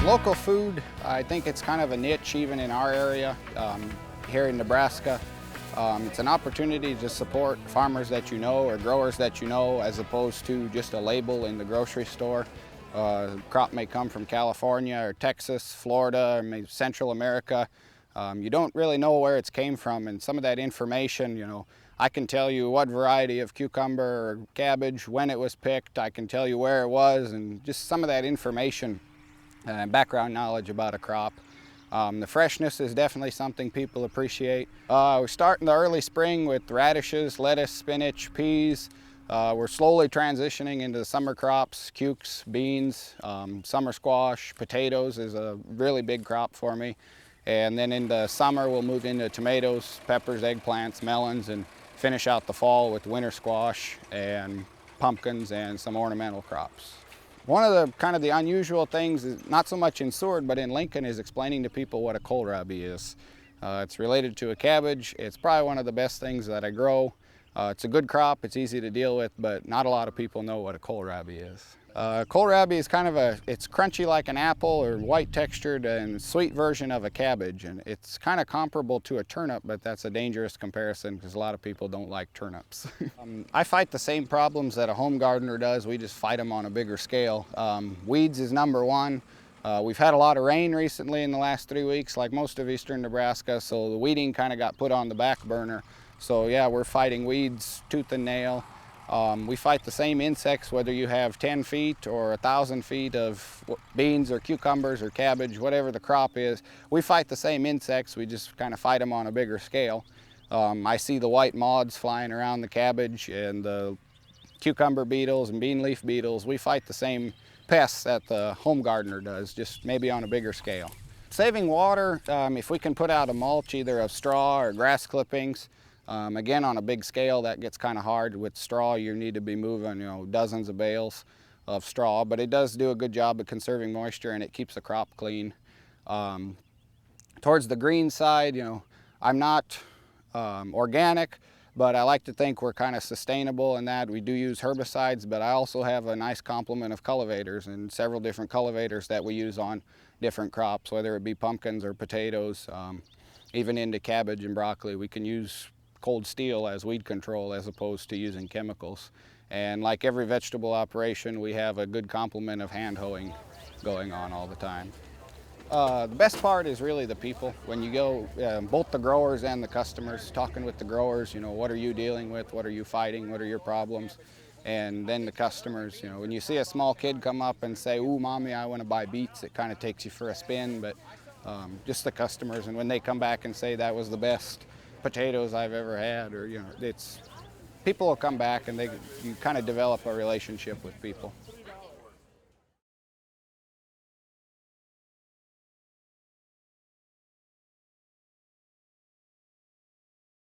Local food, I think it's kind of a niche even in our area here in Nebraska. It's an opportunity to support farmers that you know or growers that you know as opposed to just a label in the grocery store. Crop may come from California or Texas, Florida, or maybe Central America. You don't really know where it's came from, and some of that information, I can tell you what variety of cucumber or cabbage, when it was picked, I can tell you where it was, and just some of that information and background knowledge about a crop. The freshness is definitely something people appreciate. We're starting the early spring with radishes, lettuce, spinach, peas. We're slowly transitioning into the summer crops, cukes, beans, summer squash, potatoes is a really big crop for me. And then in the summer we'll move into tomatoes, peppers, eggplants, melons, and finish out the fall with winter squash and pumpkins and some ornamental crops. One of the unusual things, is not so much in Seward, but in Lincoln, is explaining to people what a kohlrabi is. It's related to a cabbage. It's probably one of the best things that I grow. It's a good crop, it's easy to deal with, but not a lot of people know what a kohlrabi is. Kohlrabi is it's crunchy like an apple or white textured and sweet version of a cabbage, and it's kind of comparable to a turnip, but that's a dangerous comparison because a lot of people don't like turnips. I fight the same problems that a home gardener does, we just fight them on a bigger scale. Weeds is number one. We've had a lot of rain recently in the last 3 weeks, like most of eastern Nebraska, so the weeding kind of got put on the back burner. So yeah, we're fighting weeds tooth and nail. We fight the same insects whether you have 10 feet or 1,000 feet of beans or cucumbers or cabbage, whatever the crop is. We fight the same insects, we just kind of fight them on a bigger scale. I see the white moths flying around the cabbage and the cucumber beetles and bean leaf beetles. We fight the same pests that the home gardener does, just maybe on a bigger scale. Saving water, if we can put out a mulch either of straw or grass clippings, again, on a big scale, that gets kind of hard. With straw, you need to be moving, dozens of bales of straw, but it does do a good job of conserving moisture and it keeps the crop clean. Towards the green side, I'm not organic, but I like to think we're kind of sustainable in that we do use herbicides, but I also have a nice complement of cultivators and several different cultivators that we use on different crops, whether it be pumpkins or potatoes, even into cabbage and broccoli. We can use cold steel as weed control as opposed to using chemicals. And like every vegetable operation, we have a good complement of hand hoeing going on all the time. The best part is really the people. When you go, both the growers and the customers, talking with the growers, what are you dealing with, what are you fighting, what are your problems? And then the customers, when you see a small kid come up and say, "Ooh, mommy, I want to buy beets," it kind of takes you for a spin, but just the customers, and when they come back and say that was the best potatoes I've ever had, or people will come back and you kind of develop a relationship with people.